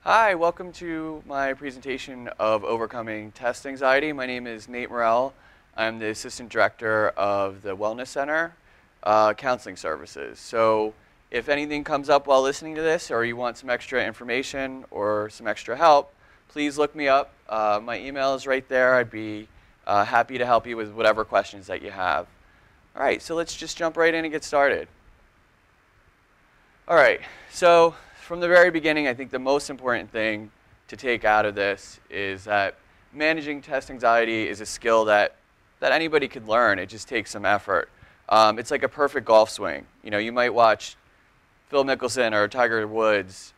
Hi, welcome to my presentation of overcoming test anxiety. My name is Nate Morell. I'm the Assistant Director of the Wellness Center Counseling Services. So if anything comes up while listening to this or you want some extra information or some extra help, please look me up. My email is right there. I'd be happy to help you with whatever questions that you have. All right, so let's just jump right in and get started. All right, so from the very beginning, I think the most important thing to take out of this is that managing test anxiety is a skill that anybody could learn. It just takes some effort. It's like a perfect golf swing. You know, you might watch Phil Mickelson or Tiger Woods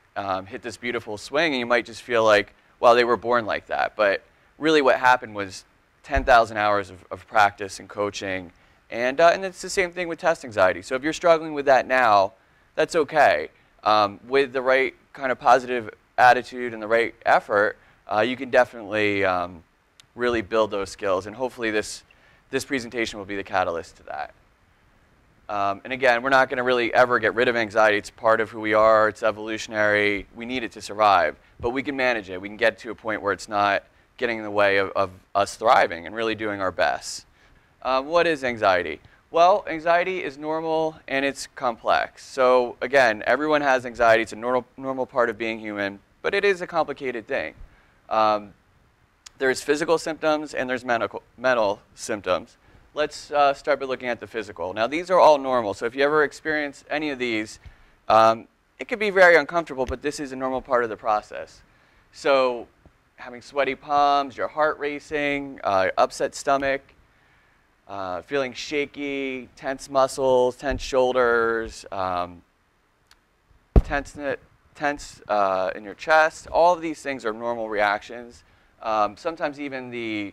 hit this beautiful swing, and you might just feel like, well, they were born like that. But really what happened was 10,000 hours of practice and coaching, and it's the same thing with test anxiety. So if you're struggling with that now, that's okay. With the right kind of positive attitude and the right effort, you can definitely really build those skills. And hopefully this presentation will be the catalyst to that. And again, we're not going to really ever get rid of anxiety. It's part of who we are. It's evolutionary. We need it to survive. But we can manage it. We can get to a point where it's not getting in the way of us thriving and really doing our best. What is anxiety? Well, anxiety is normal and it's complex. So again, everyone has anxiety. It's a normal part of being human, but it is a complicated thing. There's physical symptoms and there's mental symptoms. Let's start by looking at the physical. Now, these are all normal. So if you ever experience any of these, it can be very uncomfortable, but this is a normal part of the process. So having sweaty palms, your heart racing, upset stomach, feeling shaky, tense muscles, tense shoulders, tense in your chest. All of these things are normal reactions. Sometimes even the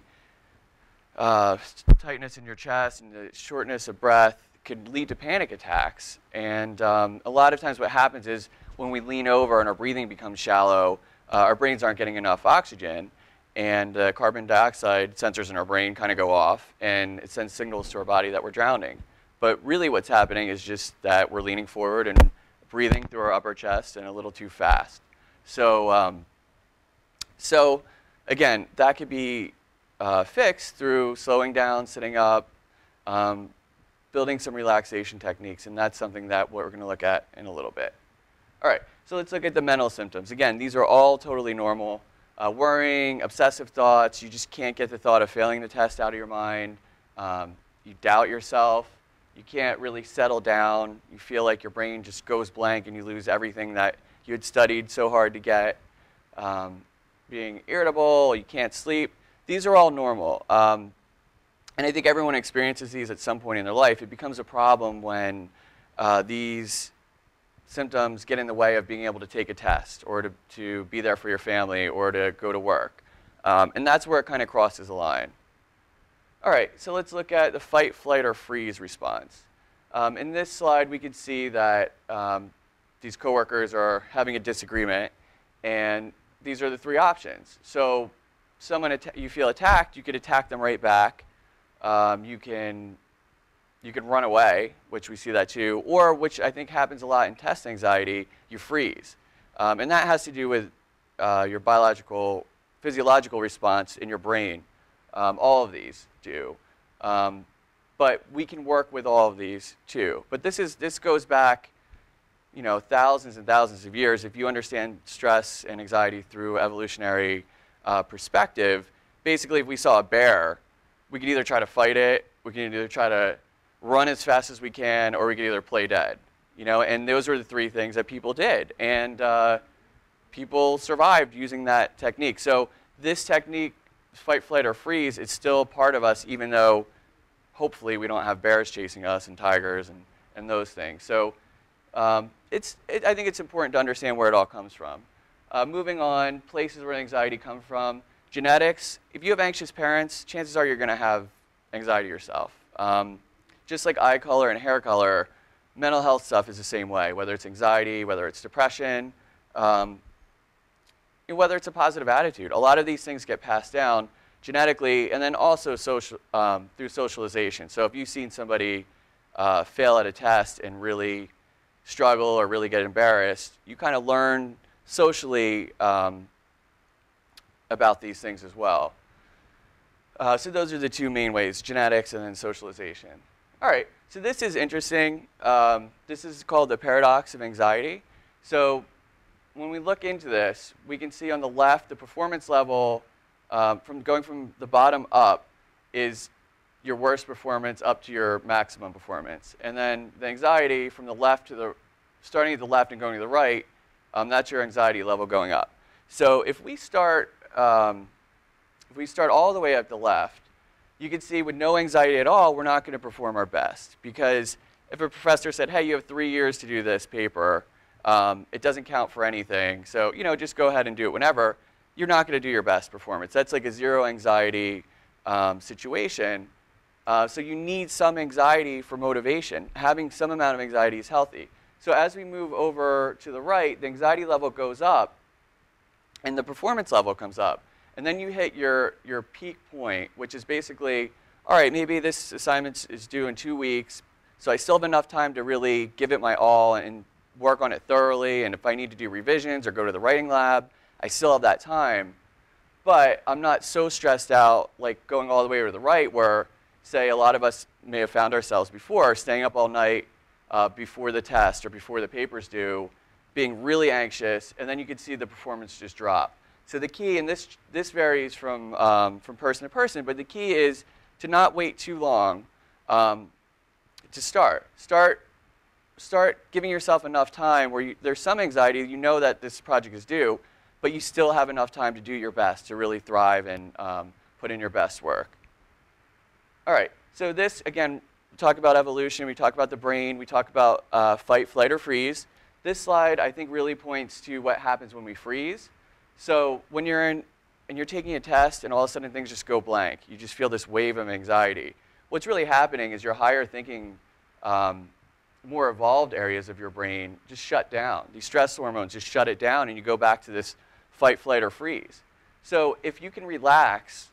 tightness in your chest and the shortness of breath could lead to panic attacks. And a lot of times what happens is when we lean over and our breathing becomes shallow, our brains aren't getting enough oxygen. And carbon dioxide sensors in our brain kind of go off, and it sends signals to our body that we're drowning. But really what's happening is just that we're leaning forward and breathing through our upper chest and a little too fast. So, again, that could be fixed through slowing down, sitting up, building some relaxation techniques, and that's something that we're going to look at in a little bit. All right, so let's look at the mental symptoms. Again, these are all totally normal. Worrying, obsessive thoughts, you just can't get the thought of failing the test out of your mind. You doubt yourself. You can't really settle down. You feel like your brain just goes blank and you lose everything that you had studied so hard to get. Being irritable, you can't sleep. These are all normal. And I think everyone experiences these at some point in their life. It becomes a problem when these symptoms get in the way of being able to take a test or to be there for your family or to go to work. And that's where it kind of crosses the line. All right, so let's look at the fight, flight, or freeze response. In this slide, we can see that these coworkers are having a disagreement, and these are the three options. So you feel attacked, you could attack them right back. You can run away, which we see that too, or which I think happens a lot in test anxiety, you freeze. And that has to do with your physiological response in your brain. All of these do. But we can work with all of these too. But this goes back, you know, thousands and thousands of years. If you understand stress and anxiety through evolutionary perspective, basically if we saw a bear, we could either try to fight it, we can either try to run as fast as we can, or we could either play dead. You know, and those were the three things that people did. And people survived using that technique. So this technique, fight, flight, or freeze, is still part of us, even though hopefully we don't have bears chasing us and tigers and those things. So I think it's important to understand where it all comes from. Moving on, places where anxiety comes from. Genetics. If you have anxious parents, chances are you're going to have anxiety yourself. Just like eye color and hair color, mental health stuff is the same way, whether it's anxiety, whether it's depression, whether it's a positive attitude. A lot of these things get passed down genetically and then also through socialization. So if you've seen somebody fail at a test and really struggle or really get embarrassed, you kind of learn socially about these things as well. So those are the two main ways, genetics and then socialization. All right, so this is interesting. This is called the paradox of anxiety. So when we look into this, we can see on the left the performance level going from the bottom up is your worst performance up to your maximum performance. And then the anxiety from the left to the, starting at the left and going to the right, that's your anxiety level going up. So if we start all the way at the left, you can see with no anxiety at all, we're not going to perform our best. Because if a professor said, hey, you have 3 years to do this paper, it doesn't count for anything, so just go ahead and do it whenever, you're not going to do your best performance. That's like a zero anxiety situation. So you need some anxiety for motivation. Having some amount of anxiety is healthy. So as we move over to the right, the anxiety level goes up, and the performance level comes up. And then you hit your peak point, which is basically, all right, maybe this assignment is due in 2 weeks, so I still have enough time to really give it my all and work on it thoroughly. And if I need to do revisions or go to the writing lab, I still have that time. But I'm not so stressed out, like going all the way to the right, where, say, a lot of us may have found ourselves before, staying up all night before the test or before the paper's due, being really anxious, and then you can see the performance just drop. So the key, and this varies from person to person, but the key is to not wait too long to start. Start giving yourself enough time where there's some anxiety, you know that this project is due, but you still have enough time to do your best, to really thrive and put in your best work. All right, so this, again, we talk about evolution, we talk about the brain, we talk about fight, flight, or freeze. This slide, I think, really points to what happens when we freeze. So when you're taking a test and all of a sudden things just go blank, you just feel this wave of anxiety. What's really happening is your higher thinking, more evolved areas of your brain just shut down. These stress hormones just shut it down, and you go back to this fight, flight, or freeze. So if you can relax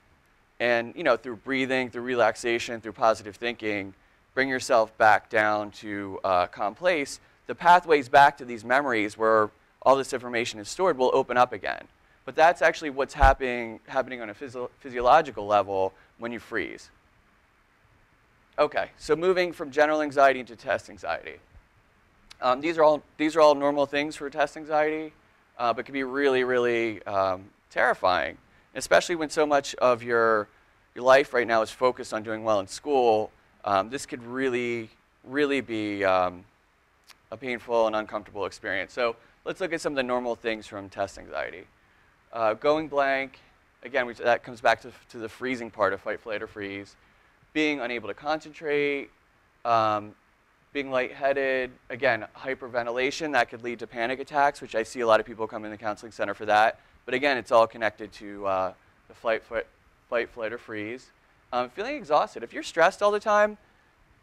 and, through breathing, through relaxation, through positive thinking, bring yourself back down to a calm place, the pathways back to these memories where all this information is stored will open up again. But that's actually what's happening on a physiological level when you freeze. Okay, so moving from general anxiety into test anxiety. These are all normal things for test anxiety, but can be really, really terrifying, especially when so much of your life right now is focused on doing well in school. This could really, really be a painful and uncomfortable experience. So let's look at some of the normal things from test anxiety. Going blank, again, that comes back to the freezing part of fight, flight, or freeze. Being unable to concentrate, being lightheaded, again, hyperventilation, that could lead to panic attacks, which I see a lot of people come in the counseling center for that. But again, it's all connected to the fight, flight, or freeze. Feeling exhausted. If you're stressed all the time,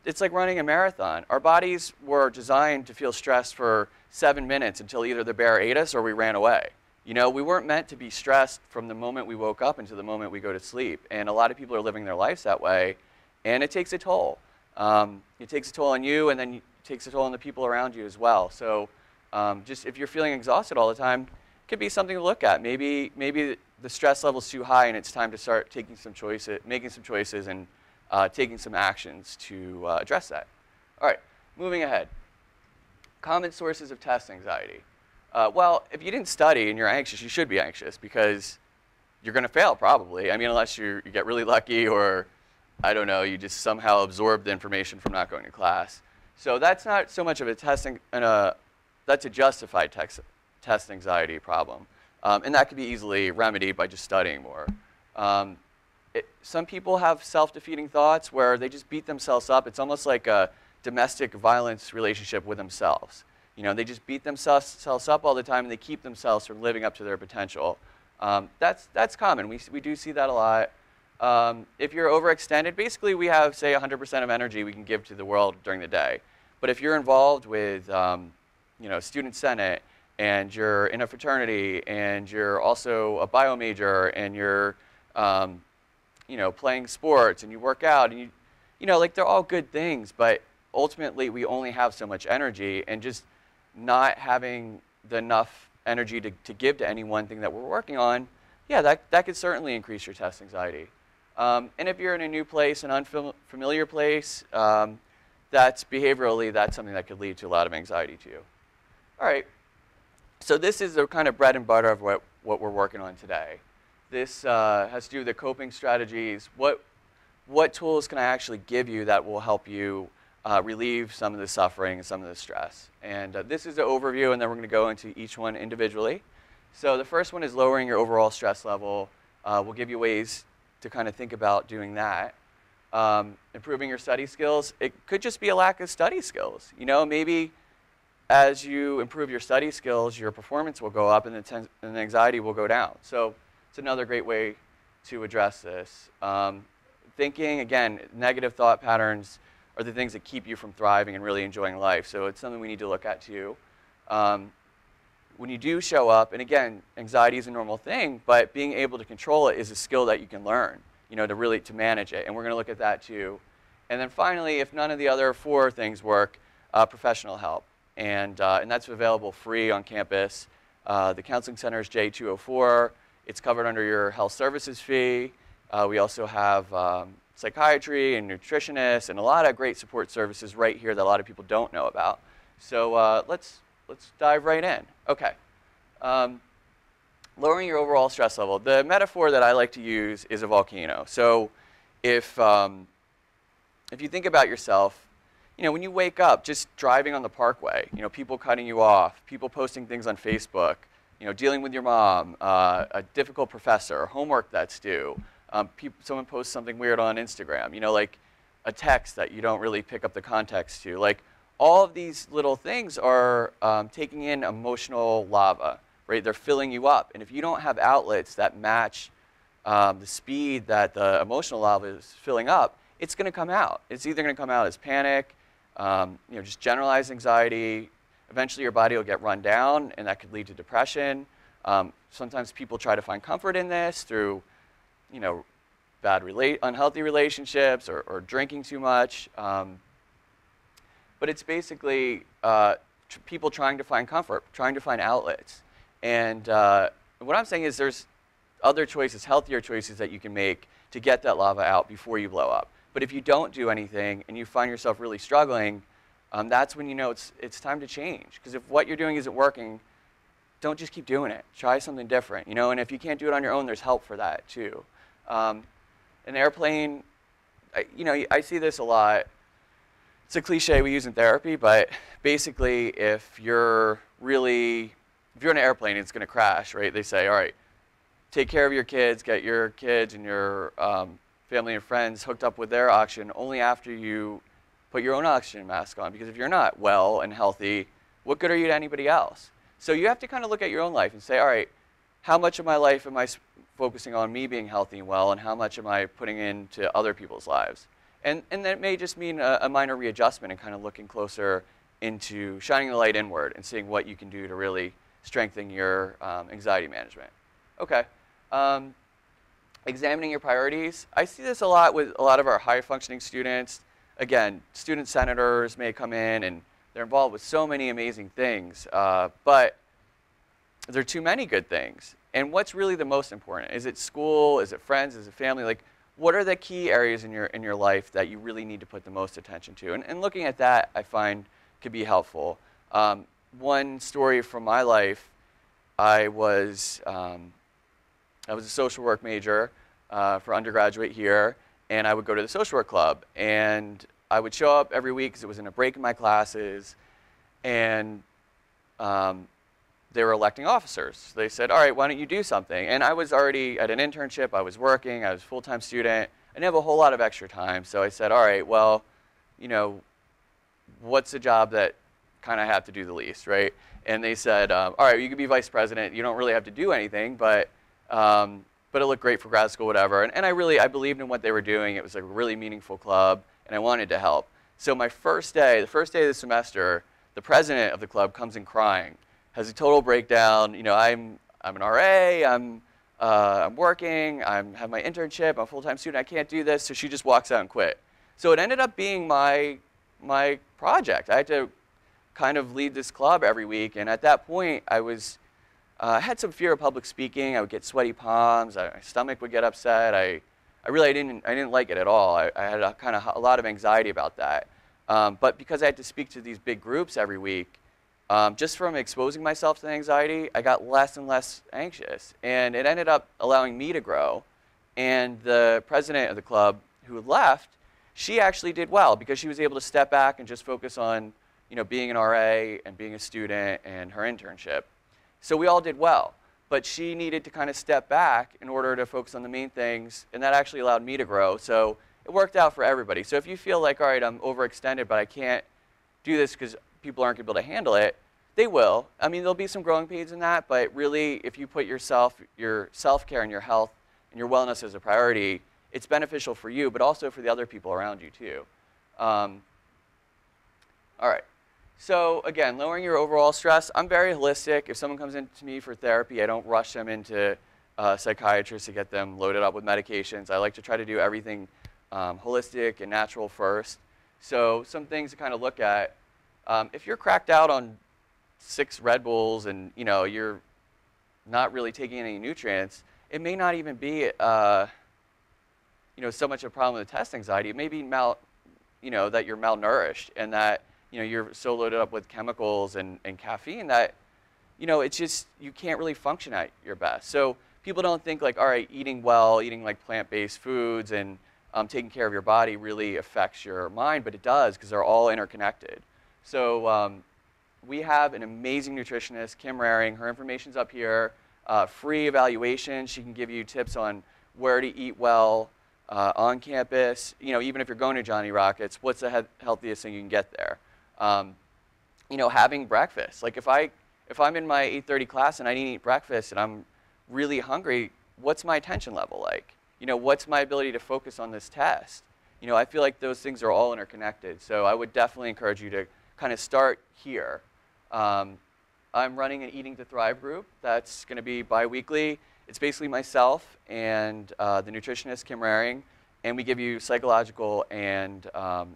it's like running a marathon. Our bodies were designed to feel stressed for 7 minutes until either the bear ate us or we ran away. We weren't meant to be stressed from the moment we woke up until the moment we go to sleep. And a lot of people are living their lives that way, and it takes a toll. It takes a toll on you, and then it takes a toll on the people around you as well. So just if you're feeling exhausted all the time, it could be something to look at. Maybe the stress level's too high, and it's time to start making some choices and taking some actions to address that. All right, moving ahead. Common sources of test anxiety. Well, if you didn't study and you're anxious, you should be anxious because you're going to fail probably. I mean, unless you get really lucky or, I don't know, you just somehow absorb the information from not going to class. So that's not so much of a that's a justified test anxiety problem. And that can be easily remedied by just studying more. Some people have self-defeating thoughts where they just beat themselves up. It's almost like a domestic violence relationship with themselves. They just beat themselves up all the time, and they keep themselves from living up to their potential. That's common. We do see that a lot. If you're overextended, basically we have, say, 100% of energy we can give to the world during the day. But if you're involved with student senate, and you're in a fraternity, and you're also a bio major, and you're playing sports, and you work out, and they're all good things, but ultimately we only have so much energy, and just not having enough energy to give to any one thing that we're working on, yeah, that could certainly increase your test anxiety. And if you're in a new place, an unfamiliar place, that's behaviorally, that's something that could lead to a lot of anxiety to you. All right, so this is the kind of bread and butter of what we're working on today. This has to do with the coping strategies. What tools can I actually give you that will help you relieve some of the suffering and some of the stress? And this is the overview, and then we're going to go into each one individually. So the first one is lowering your overall stress level. We'll give you ways to kind of think about doing that. Improving your study skills. It could just be a lack of study skills. You know, maybe as you improve your study skills, your performance will go up and the anxiety will go down. So it's another great way to address this. Thinking, again, negative thought patterns are the things that keep you from thriving and really enjoying life. So it's something we need to look at too. When you do show up, and again, anxiety is a normal thing, but being able to control it is a skill that you can learn, you know, to manage it. And we're going to look at that too. And then finally, if none of the other 4 things work, professional help. And that's available free on campus. The counseling center is J204. It's covered under your health services fee. We also have psychiatry and nutritionists and a lot of great support services right here that a lot of people don't know about. So let's dive right in. Okay. Lowering your overall stress level. The metaphor that I like to use is a volcano. So if you think about yourself, you know, when you wake up, just driving on the parkway, you know, people cutting you off, people posting things on Facebook, you know, dealing with your mom, a difficult professor, homework that's due, someone posts something weird on Instagram, you know, like a text that you don't really pick up the context to. Like, all of these little things are taking in emotional lava, right? They're filling you up. And if you don't have outlets that match the speed that the emotional lava is filling up, it's going to come out. It's either going to come out as panic, you know, just generalized anxiety. Eventually your body will get run down, and that could lead to depression. Sometimes people try to find comfort in this through, you know, unhealthy relationships or drinking too much. But it's basically people trying to find comfort, trying to find outlets. And what I'm saying is there's other choices, healthier choices that you can make to get that lava out before you blow up. But if you don't do anything and you find yourself really struggling, that's when you know it's time to change. Because if what you're doing isn't working, don't just keep doing it. Try something different, you know. And if you can't do it on your own, there's help for that too. An airplane, you know, I see this a lot. It's a cliche we use in therapy, but basically, if you're in an airplane, it's going to crash, right? They say, all right, take care of your kids, get your kids and your family and friends hooked up with their oxygen only after you put your own oxygen mask on. Because if you're not well and healthy, what good are you to anybody else? So you have to kind of look at your own life and say, all right, how much of my life am I focusing on me being healthy and well, and how much am I putting into other people's lives? And that may just mean a minor readjustment and kind of looking closer into shining the light inward and seeing what you can do to really strengthen your anxiety management. Okay. Examining your priorities. I see this a lot with a lot of our high-functioning students. Again, student senators may come in and they're involved with so many amazing things, but there are too many good things. And what's really the most important? Is it school? Is it friends? Is it family? Like, what are the key areas in your life that you really need to put the most attention to? And looking at that, I find, could be helpful. One story from my life, I was a social work major for undergraduate here, and I would go to the social work club. And I would show up every week because it was in a break in my classes, and they were electing officers. So they said, all right, why don't you do something? And I was already at an internship, I was working, I was a full-time student. I didn't have a whole lot of extra time, so I said, all right, well, you know, what's the job that kind of have to do the least, right? And they said, all right, you could be vice president, you don't really have to do anything, but it looked great for grad school, whatever. And I believed in what they were doing. It was a really meaningful club, and I wanted to help. So my first day, the first day of the semester, the president of the club comes in crying, has a total breakdown. You know, I'm an RA, I'm working, I have my internship, I'm a full-time student, I can't do this, so she just walks out and quit. So it ended up being my project. I had to kind of lead this club every week, and at that point, I was I had some fear of public speaking. I would get sweaty palms. My stomach would get upset. I really didn't like it at all. I had a lot of anxiety about that. But because I had to speak to these big groups every week, just from exposing myself to the anxiety, I got less and less anxious. And it ended up allowing me to grow. And the president of the club, who left, she actually did well because she was able to step back and just focus on, being an RA and being a student and her internship. So we all did well. But she needed to kind of step back in order to focus on the main things, and that actually allowed me to grow. So it worked out for everybody. So if you feel like, all right, I'm overextended, but I can't do this because people aren't going to be able to handle it, they will. I mean, there'll be some growing pains in that, but really, if you put your self-care and your health and your wellness as a priority, it's beneficial for you, but also for the other people around you, too. All right. So again, lowering your overall stress. I'm very holistic. If someone comes into me for therapy, I don't rush them into a psychiatrist to get them loaded up with medications. I like to try to do everything holistic and natural first. So some things to kind of look at. If you're cracked out on 6 Red Bulls and you're not really taking any nutrients, it may not even be so much a problem with test anxiety. It may be that you're malnourished and that you're so loaded up with chemicals and caffeine that it's just you can't really function at your best. So people don't think like, all right, eating well, eating like plant-based foods and taking care of your body really affects your mind, but it does because they're all interconnected. So we have an amazing nutritionist, Kim Raring. Her information's up here. Free evaluation. She can give you tips on where to eat well on campus. Even if you're going to Johnny Rockets, what's the healthiest thing you can get there? Having breakfast. Like if I'm in my 8:30 class and I need to eat breakfast and I'm really hungry, what's my attention level like? What's my ability to focus on this test? I feel like those things are all interconnected. So I would definitely encourage you to kind of start here. I'm running an Eating to Thrive group that's going to be bi-weekly. It's basically myself and the nutritionist, Kim Raring, and we give you psychological and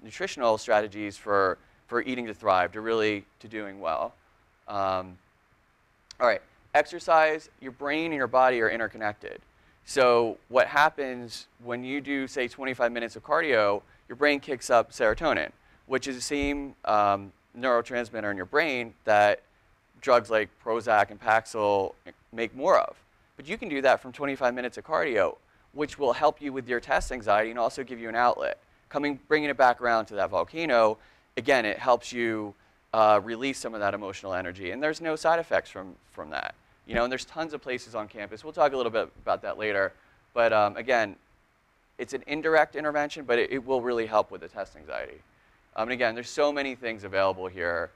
nutritional strategies for eating to thrive, to doing well. All right, exercise, your brain and your body are interconnected. So what happens when you do, say, 25 minutes of cardio, your brain kicks up serotonin, which is the same neurotransmitter in your brain that drugs like Prozac and Paxil make more of. But you can do that from 25 minutes of cardio, which will help you with your test anxiety and also give you an outlet. Bringing it back around to that volcano, again, it helps you release some of that emotional energy. And there's no side effects from that. And there's tons of places on campus. We'll talk a little bit about that later. But again, it's an indirect intervention, but it will really help with the test anxiety. And again, there's so many things available here.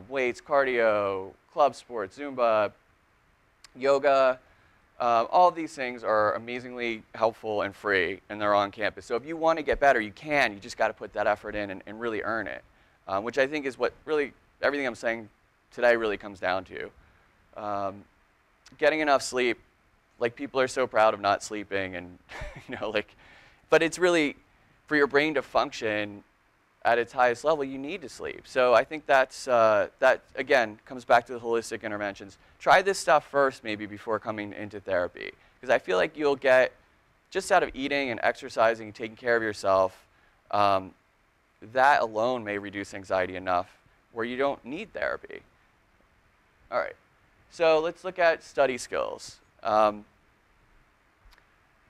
Weights, cardio, club sports, Zumba, yoga. All of these things are amazingly helpful and free, and they're on campus. So if you want to get better, you can. You just got to put that effort in and really earn it, which I think is what really everything I'm saying today really comes down to. Getting enough sleep. Like, people are so proud of not sleeping, and but it's really, for your brain to function at its highest level, you need to sleep. So I think that again comes back to the holistic interventions. Try this stuff first, maybe, before coming into therapy, because I feel like you'll get, just out of eating and exercising and taking care of yourself, that alone may reduce anxiety enough where you don't need therapy. All right, so let's look at study skills.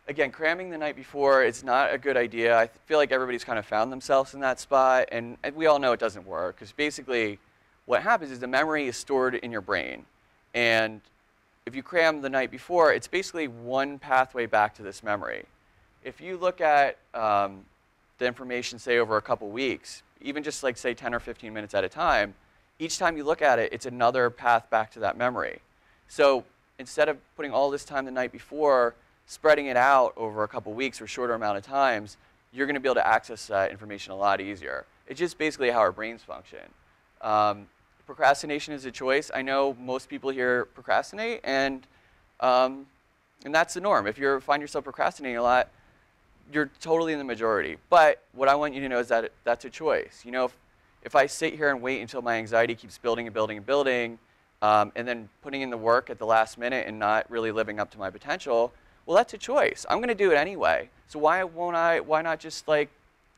Again, cramming the night before is not a good idea. I feel like everybody's kind of found themselves in that spot, and we all know it doesn't work, because basically what happens is the memory is stored in your brain. And if you cram the night before, it's basically one pathway back to this memory. If you look at the information, say, over a couple weeks, even just like, say, 10 or 15 minutes at a time, each time you look at it, it's another path back to that memory. So instead of putting all this time the night before, spreading it out over a couple weeks or shorter amount of times, you're going to be able to access that information a lot easier. It's just basically how our brains function. Procrastination is a choice. I know most people here procrastinate, and that's the norm. If you find yourself procrastinating a lot, you're totally in the majority. But what I want you to know is that that's a choice. If I sit here and wait until my anxiety keeps building and building and building, and then putting in the work at the last minute and not really living up to my potential, well, that's a choice. I'm going to do it anyway. So why not just like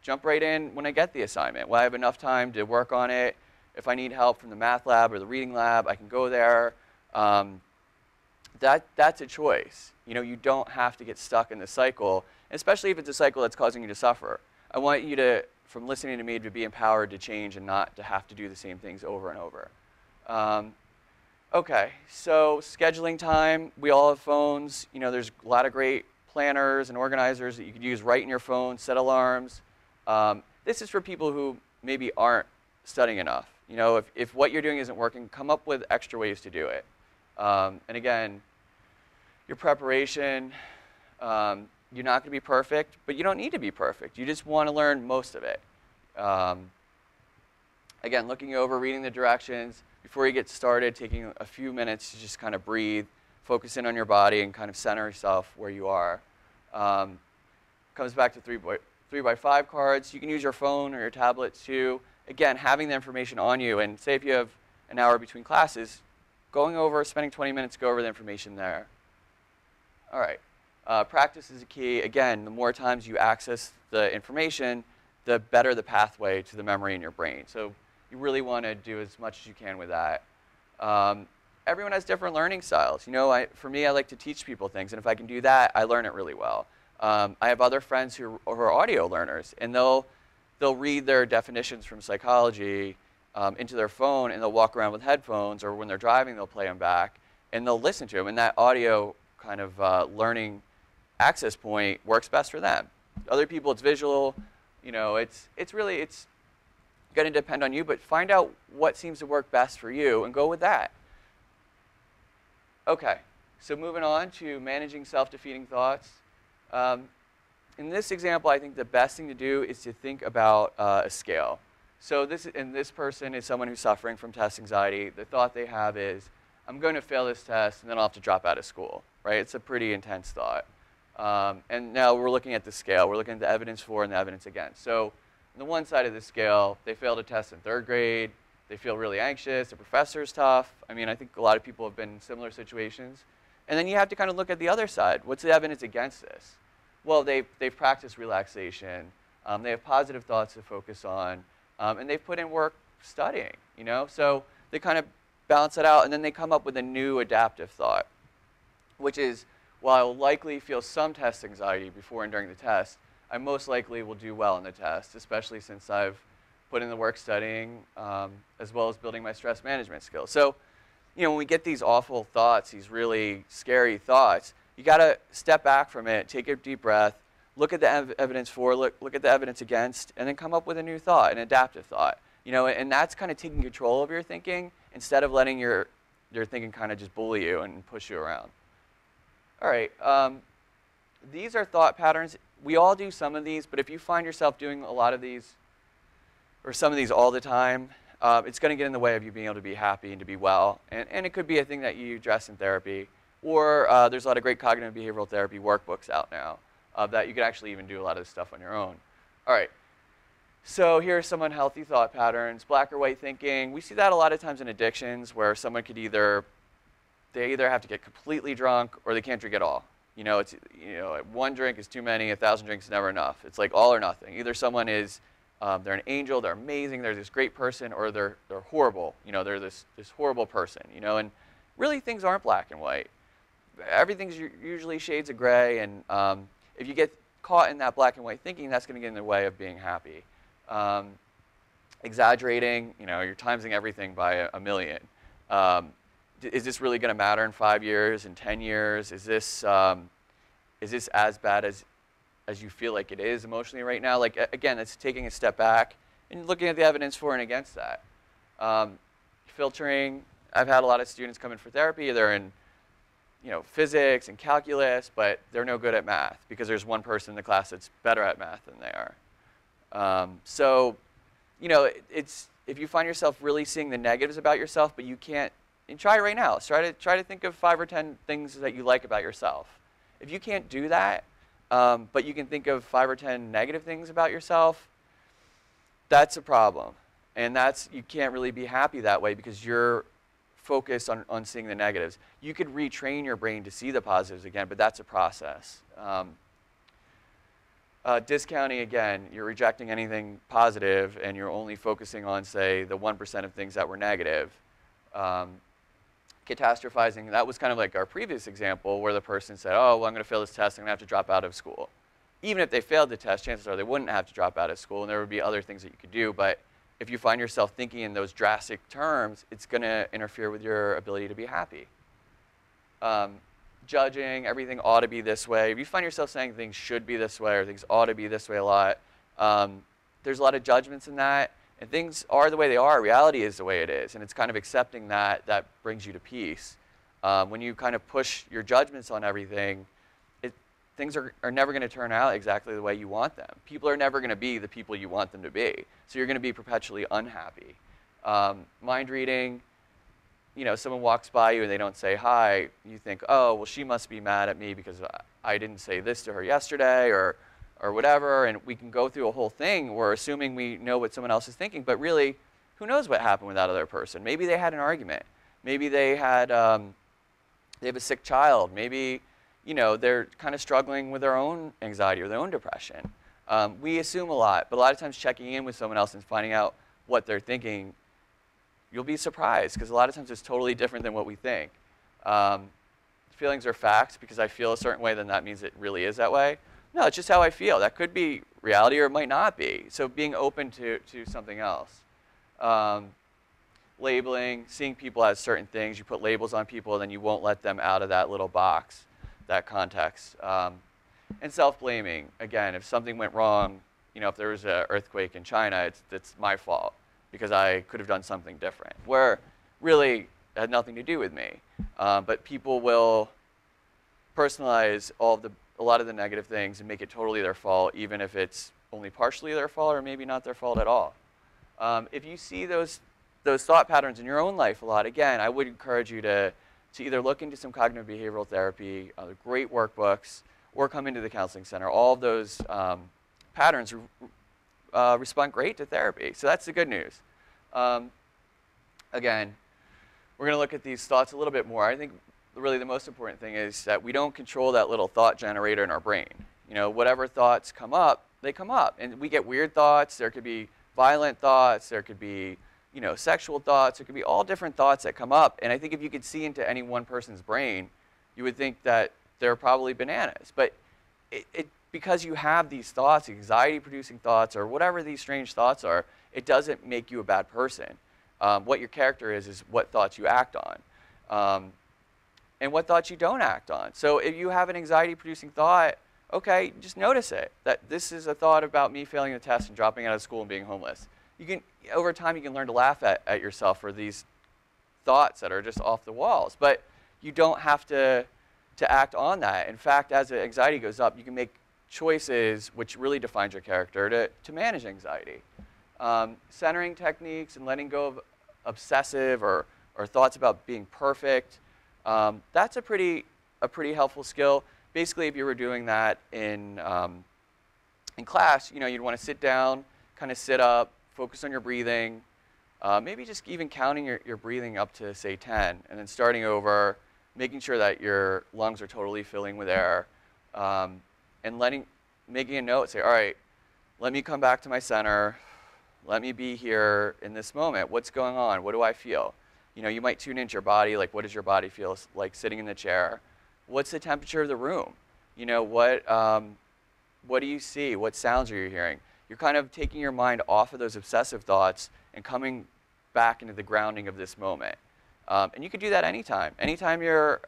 jump right in when I get the assignment? Well, I have enough time to work on it. If I need help from the math lab or the reading lab, I can go there. That's a choice. You don't have to get stuck in the cycle, especially if it's a cycle that's causing you to suffer. I want you to, from listening to me, to be empowered to change and not to have to do the same things over and over. Okay, so scheduling time. We all have phones. There's a lot of great planners and organizers that you could use right in your phone, set alarms. This is for people who maybe aren't studying enough. If what you're doing isn't working, come up with extra ways to do it. And again, your preparation, you're not going to be perfect, but you don't need to be perfect. You just want to learn most of it. Again, looking over, reading the directions. Before you get started, taking a few minutes to just kind of breathe, focus in on your body, and kind of center yourself where you are. Comes back to 3x5 cards. You can use your phone or your tablet too. Again, having the information on you, and say if you have an hour between classes, spending 20 minutes to go over the information there. All right, practice is a key. Again, the more times you access the information, the better the pathway to the memory in your brain. So you really want to do as much as you can with that. Everyone has different learning styles. For me, I like to teach people things, and if I can do that, I learn it really well. I have other friends who are audio learners, and they'll read their definitions from psychology into their phone, and they'll walk around with headphones, or when they're driving, they'll play them back, and they'll listen to them, and that audio kind of learning access point works best for them. Other people, it's visual. It's going to depend on you, but find out what seems to work best for you and go with that. Okay, so moving on to managing self-defeating thoughts. In this example, I think the best thing to do is to think about a scale. So this person is someone who's suffering from test anxiety. The thought they have is, I'm going to fail this test, and then I'll have to drop out of school. Right? It's a pretty intense thought. And now we're looking at the scale. We're looking at the evidence for and the evidence against. So on the one side of the scale, they failed a test in 3rd grade. They feel really anxious. The professor's tough. I mean, I think a lot of people have been in similar situations. And then you have to kind of look at the other side. What's the evidence against this? Well, they've practiced relaxation. They have positive thoughts to focus on. And they've put in work studying, So they kind of balance it out, and then they come up with a new adaptive thought, which is, while I'll likely feel some test anxiety before and during the test, I most likely will do well in the test, especially since I've put in the work studying, as well as building my stress management skills. So, when we get these awful thoughts, these really scary thoughts, you got to step back from it, take a deep breath, look at the evidence for, look at the evidence against, and then come up with a new thought, an adaptive thought. And that's kind of taking control of your thinking instead of letting your thinking kind of just bully you and push you around. All right, these are thought patterns. We all do some of these, but if you find yourself doing a lot of these or some of these all the time, it's going to get in the way of you being able to be happy and to be well. And it could be a thing that you address in therapy. Or there's a lot of great cognitive behavioral therapy workbooks out now that you could actually even do a lot of this stuff on your own. All right, so here are some unhealthy thought patterns. Black or white thinking. We see that a lot of times in addictions where someone could either have to get completely drunk or they can't drink at all. One drink is too many, 1,000 drinks is never enough. It's like all or nothing. Either someone is, they're an angel, they're amazing, they're this great person, or they're horrible. They're this horrible person. And really things aren't black and white. Everything's usually shades of gray, and if you get caught in that black and white thinking, that's going to get in the way of being happy. Exaggerating, you're timesing everything by a million. Is this really going to matter in 5 years, in 10 years? Is this as bad as you feel like it is emotionally right now? Like, again, it's taking a step back and looking at the evidence for and against that. Filtering. I've had a lot of students come in for therapy. They're in physics and calculus, but they're no good at math because there's one person in the class that's better at math than they are. So, if you find yourself really seeing the negatives about yourself, but you can't, and try it right now. Try to think of 5 or 10 things that you like about yourself. If you can't do that, but you can think of 5 or 10 negative things about yourself, that's a problem. And you can't really be happy that way because you're focus on seeing the negatives. You could retrain your brain to see the positives again, but that's a process. Discounting, again, you're rejecting anything positive and you're only focusing on, say, the 1% of things that were negative. Catastrophizing, that was kind of like our previous example where the person said, oh, well, I'm going to fail this test, I'm going to have to drop out of school. Even if they failed the test, chances are they wouldn't have to drop out of school and there would be other things that you could do. But if you find yourself thinking in those drastic terms, it's going to interfere with your ability to be happy. Judging, everything ought to be this way. If you find yourself saying things should be this way or things ought to be this way a lot, there's a lot of judgments in that. And things are the way they are. Reality is the way it is. And it's kind of accepting that that brings you to peace. When you kind of push your judgments on everything, things are never going to turn out exactly the way you want them. People are never going to be the people you want them to be. So you're going to be perpetually unhappy. Mind reading, you know, someone walks by you and they don't say hi, you think, oh, well, she must be mad at me because I didn't say this to her yesterday or whatever, and we can go through a whole thing. We're assuming we know what someone else is thinking, but really, who knows what happened with that other person? Maybe they had an argument. Maybe they had, they have a sick child. Maybe, you know, they're kind of struggling with their own anxiety or their own depression. We assume a lot, but a lot of times checking in with someone else and finding out what they're thinking, you'll be surprised because a lot of times it's totally different than what we think. Feelings are facts. Because I feel a certain way, then that means it really is that way. No, it's just how I feel. That could be reality or it might not be. So being open to something else. Labeling, seeing people as certain things. You put labels on people, then you won't let them out of that little box, that context. And self-blaming. Again, if something went wrong, you know, if there was an earthquake in China, it's my fault because I could have done something different. Where really it had nothing to do with me. But people will personalize a lot of the negative things and make it totally their fault, even if it's only partially their fault or maybe not their fault at all. If you see those thought patterns in your own life a lot, again, I would encourage you to either look into some cognitive behavioral therapy, great workbooks, or come into the counseling center. All of those patterns respond great to therapy. So that's the good news. Again, we're going to look at these thoughts a little bit more. I think really the most important thing is that we don't control that little thought generator in our brain. You know, whatever thoughts come up, they come up. And we get weird thoughts. There could be violent thoughts. There could be, you know, sexual thoughts. There could be all different thoughts that come up. And I think if you could see into any one person's brain, you would think that they're probably bananas. But because you have these thoughts, anxiety-producing thoughts, or whatever these strange thoughts are, it doesn't make you a bad person. What your character is what thoughts you act on. And what thoughts you don't act on. So if you have an anxiety-producing thought, okay, just notice it. That this is a thought about me failing the test and dropping out of school and being homeless. You can, over time, you can learn to laugh at yourself for these thoughts that are just off the walls. But you don't have to act on that. In fact, as the anxiety goes up, you can make choices, which really defines your character, to manage anxiety. Centering techniques and letting go of obsessive or thoughts about being perfect. That's a pretty helpful skill. Basically, if you were doing that in class, you know, you'd want to sit down, kind of sit up, focus on your breathing, maybe just even counting your breathing up to, say, 10, and then starting over, making sure that your lungs are totally filling with air, and making a note, say, all right, let me come back to my center. Let me be here in this moment. What's going on? What do I feel? You know, you might tune into your body, like what does your body feel like sitting in the chair? What's the temperature of the room? You know, what do you see? What sounds are you hearing? You're kind of taking your mind off of those obsessive thoughts and coming back into the grounding of this moment. And you can do that anytime. Anytime you're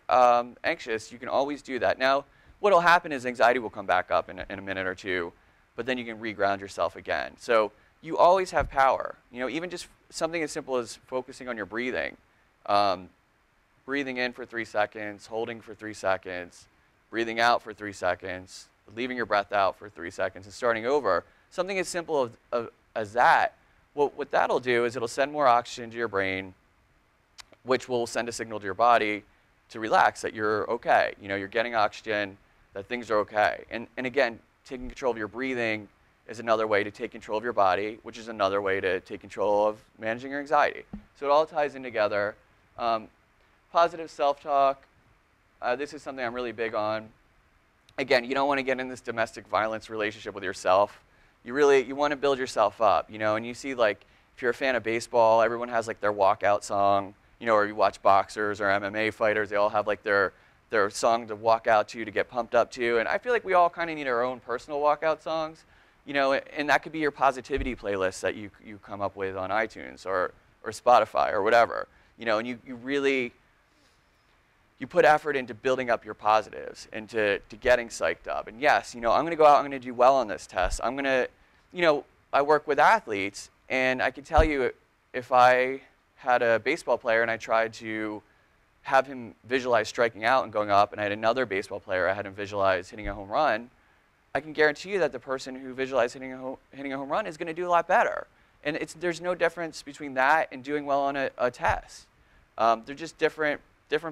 anxious, you can always do that. Now, what will happen is anxiety will come back up in a minute or two, but then you can reground yourself again. So you always have power. You know, even just something as simple as focusing on your breathing. Breathing in for 3 seconds, holding for 3 seconds, breathing out for 3 seconds, leaving your breath out for 3 seconds, and starting over. Something as simple as that. What that'll do is it'll send more oxygen to your brain, which will send a signal to your body to relax, that you're okay. You know, you're getting oxygen, that things are okay. And again, taking control of your breathing is another way to take control of your body, which is another way to take control of managing your anxiety. So it all ties in together. Um, positive self-talk. This is something I'm really big on. Again, you don't want to get in this domestic violence relationship with yourself. You want to build yourself up, you know, and you see, like, if you're a fan of baseball, everyone has like their walkout song, you know, or you watch boxers or MMA fighters, they all have like their song to walk out to get pumped up to. And I feel like we all kind of need our own personal walkout songs, you know, and that could be your positivity playlist that you come up with on iTunes or Spotify or whatever, you know, and you really, you put effort into building up your positives, into getting psyched up. And yes, you know, I'm going to go out, I'm going to do well on this test. I'm going to, you know, I work with athletes, and I can tell you, if I had a baseball player and I tried to have him visualize striking out and going up, and I had another baseball player, I had him visualize hitting a home run, I can guarantee you that the person who visualized hitting a home run is going to do a lot better. And there's no difference between that and doing well on a test. They're just different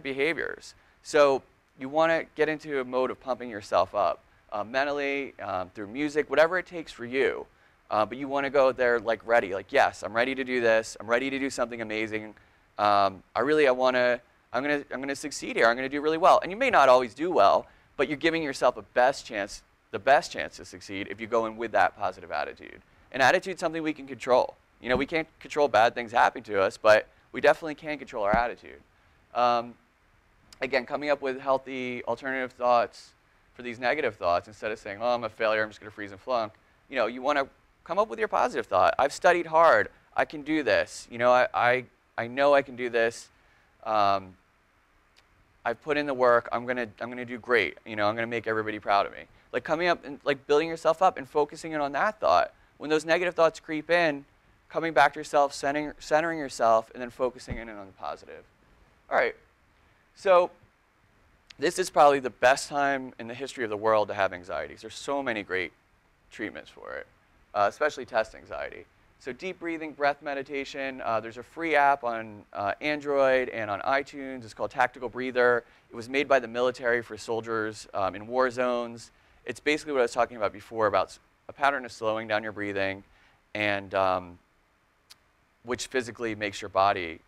behaviors. So you want to get into a mode of pumping yourself up mentally, through music, whatever it takes for you. But you want to go there like ready, like, yes, I'm ready to do this. I'm ready to do something amazing. I'm gonna succeed here. I'm gonna do really well. And you may not always do well, but you're giving yourself the best chance to succeed if you go in with that positive attitude. And attitude's something we can control. You know, we can't control bad things happening to us, but we definitely can control our attitude. Again, coming up with healthy alternative thoughts for these negative thoughts, instead of saying, oh, I'm a failure, I'm just gonna freeze and flunk. You know, you wanna come up with your positive thought. I've studied hard. I can do this. You know, I know I can do this. I've put in the work. I'm gonna do great. You know, I'm gonna make everybody proud of me. Like coming up and like building yourself up and focusing in on that thought. When those negative thoughts creep in, coming back to yourself, centering yourself, and then focusing in on the positive. All right. So this is probably the best time in the history of the world to have anxieties. There's so many great treatments for it, especially test anxiety. So deep breathing, breath meditation. There's a free app on Android and on iTunes. It's called Tactical Breather. It was made by the military for soldiers in war zones. It's basically what I was talking about before, about a pattern of slowing down your breathing, and which physically makes your body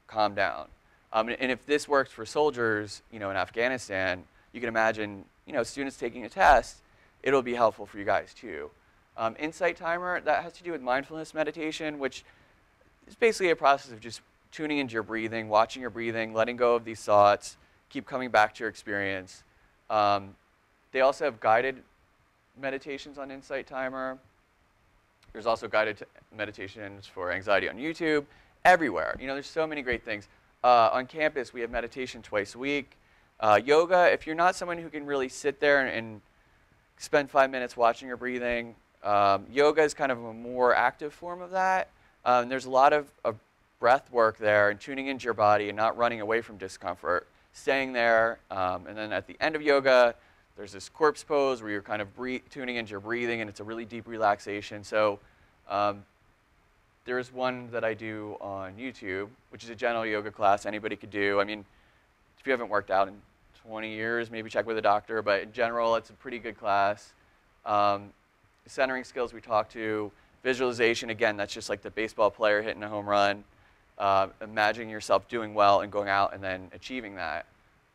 calm down. And if this works for soldiers, you know, in Afghanistan, you can imagine, you know, students taking a test, it'll be helpful for you guys too. Insight timer, that has to do with mindfulness meditation, which is basically a process of just tuning into your breathing, watching your breathing, letting go of these thoughts, keep coming back to your experience. They also have guided meditations on Insight Timer. There's also guided meditations for anxiety on YouTube, everywhere. You know, there's so many great things. On campus, we have meditation twice a week. Yoga, if you're not someone who can really sit there and spend 5 minutes watching your breathing, yoga is kind of a more active form of that. There's a lot of breath work there and tuning into your body and not running away from discomfort, staying there. And then at the end of yoga, there's this corpse pose where you're kind of tuning into your breathing, and it's a really deep relaxation. So there's one that I do on YouTube, which is a general yoga class anybody could do. I mean, if you haven't worked out in 20 years, maybe check with a doctor, but in general, it's a pretty good class. Centering skills we talked to, visualization, again, that's just like the baseball player hitting a home run, imagining yourself doing well and going out and then achieving that.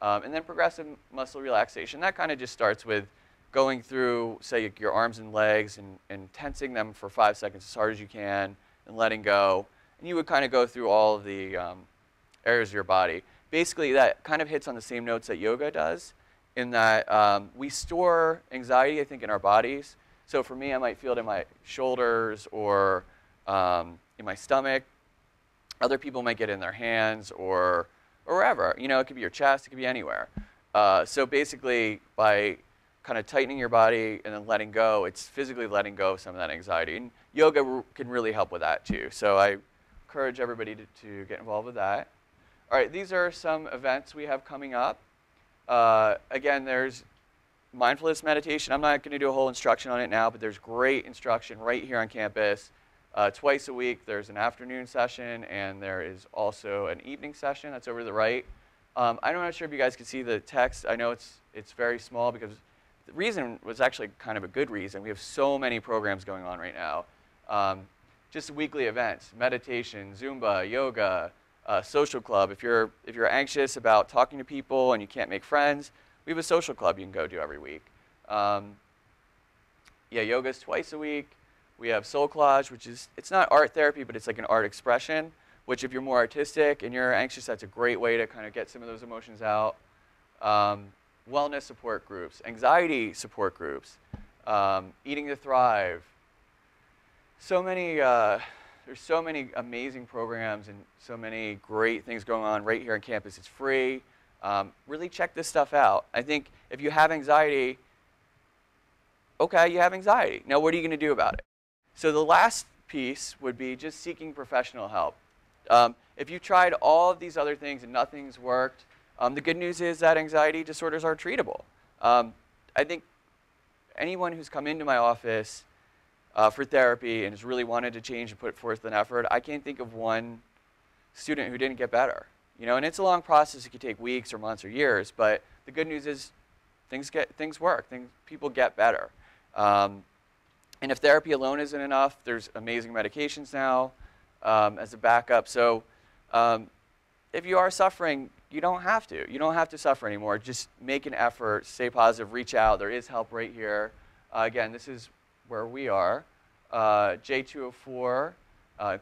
And then progressive muscle relaxation, that kind of just starts with going through, say, your arms and legs and tensing them for 5 seconds as hard as you can and letting go. And you would kind of go through all of the areas of your body. Basically, that kind of hits on the same notes that yoga does, in that we store anxiety, I think, in our bodies. So for me, I might feel it in my shoulders or in my stomach. Other people might get it in their hands or wherever. You know, it could be your chest, it could be anywhere. So basically, by kind of tightening your body and then letting go, it's physically letting go of some of that anxiety. And yoga can really help with that too. So I encourage everybody to get involved with that. All right, these are some events we have coming up. Again, there's mindfulness meditation. I'm not going to do a whole instruction on it now, but there's great instruction right here on campus. Twice a week, there's an afternoon session, and there is also an evening session that's over to the right. I'm not sure if you guys can see the text. I know it's very small, because the reason was actually kind of a good reason. We have so many programs going on right now. Just weekly events, meditation, Zumba, yoga, social club. If you're anxious about talking to people and you can't make friends, we have a social club you can go to every week. Yeah, yoga's twice a week. We have soul collage, which is, it's not art therapy, but it's like an art expression, which if you're more artistic and you're anxious, that's a great way to kind of get some of those emotions out. Wellness support groups, anxiety support groups, Eating to Thrive. So many, there's so many amazing programs and so many great things going on right here on campus. It's free. Really check this stuff out. I think if you have anxiety, okay, you have anxiety. Now what are you going to do about it? So the last piece would be just seeking professional help. If you tried all of these other things and nothing's worked, the good news is that anxiety disorders are treatable. I think anyone who's come into my office for therapy and has really wanted to change and put forth an effort, I can't think of one student who didn't get better. You know, and it's a long process. It could take weeks or months or years, but the good news is things work. People get better. And if therapy alone isn't enough, there's amazing medications now as a backup. So if you are suffering, you don't have to. You don't have to suffer anymore. Just make an effort, stay positive, reach out. There is help right here. Again, this is where we are. J204.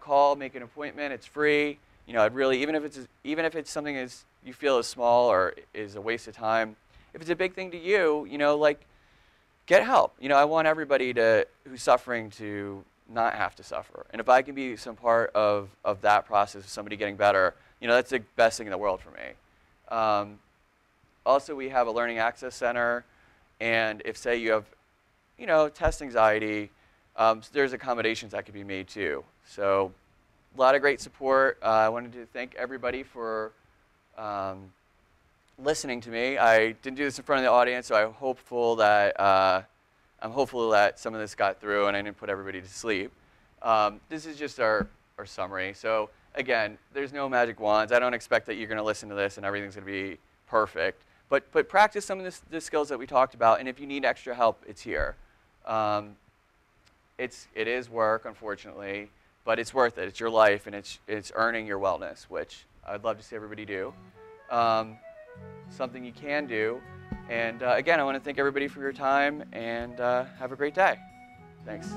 Call, make an appointment. It's free. You know, I'd really, even if it's something as you feel is small or is a waste of time, if it's a big thing to you, you know, like, get help. You know, I want everybody who's suffering to not have to suffer. And if I can be some part of that process of somebody getting better, you know, that's the best thing in the world for me. Also, we have a learning access center. And if, say, you have, you know, test anxiety, there's accommodations that could be made too. So a lot of great support. I wanted to thank everybody for listening to me. I didn't do this in front of the audience, so I'm hopeful that some of this got through and I didn't put everybody to sleep. This is just our summary. So again, there's no magic wands. I don't expect that you're going to listen to this and everything's going to be perfect. But practice some of the skills that we talked about, and if you need extra help, it's here. It is work, unfortunately, but it's worth it. It's your life, and it's earning your wellness, which I'd love to see everybody do. Something you can do. And again, I want to thank everybody for your time, and have a great day. Thanks.